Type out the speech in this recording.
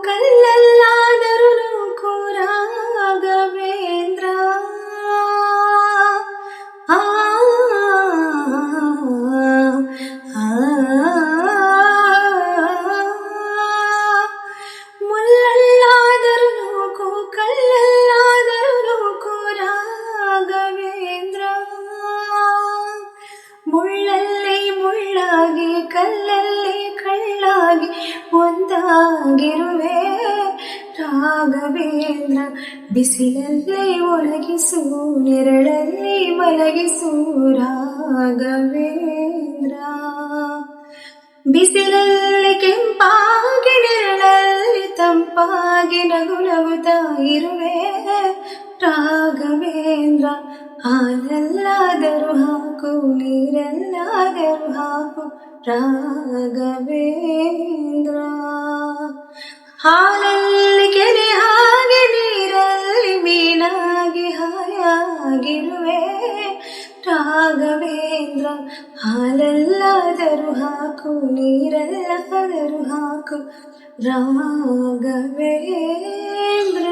ಕಲ್ಲಲ್ಲಾದರೂ ನೂಕು ರಾಘವೇಂದ್ರ. ಆ ಮುಳ್ಳಲ್ಲಾದರೂ ನೂಕು ಕಲ್ಲಲ್ಲಾದರೂ ನೂಕು ರಾಘವೇಂದ್ರ. ಮುಳ್ಳಲ್ಲಿ ಮುಳ್ಳಾಗಿ ಕಲ್ಲಲ್ಲಿ ಕಳ್ಳಾಗಿ ಒಂದಾಗಿರುವೆ ರಾಘವೇಂದ್ರ. ಬಿಸಿಲಲ್ಲಿ ಒಣಗಿಸು ನೆರಳಲ್ಲಿ ಮಲಗಿಸು ರಾಘವೇಂದ್ರ. ಬಿಸಿಲಲ್ಲಿ ಕೆಂಪಾಗಿ ನೆರಳಲ್ಲಿ ತಂಪಾಗಿ ನಗು ನಗುತ್ತಾ ಇರುವೆ ರಾಘವೇಂದ್ರ. ಹಾಲಲ್ಲಾದರೂ ಹಾಕು ನೀರಲ್ಲಾದರೂ ಹಾಕು ರಾಘವೇಂದ್ರ. ಹಾಲಲ್ಲಿ ಕೆನೆ ಹಾಗೆ ನೀರಲ್ಲಿ ಮೀನಾಗಿ ಹಾಯಾಗಿರುವೆ ರಾಘವೇಂದ್ರ. ಹಾಲಲ್ಲಾದರೂ ಹಾಕು ನೀರಲ್ಲಾದರೂ ಹಾಕು ರಾಘವೇಂದ್ರ.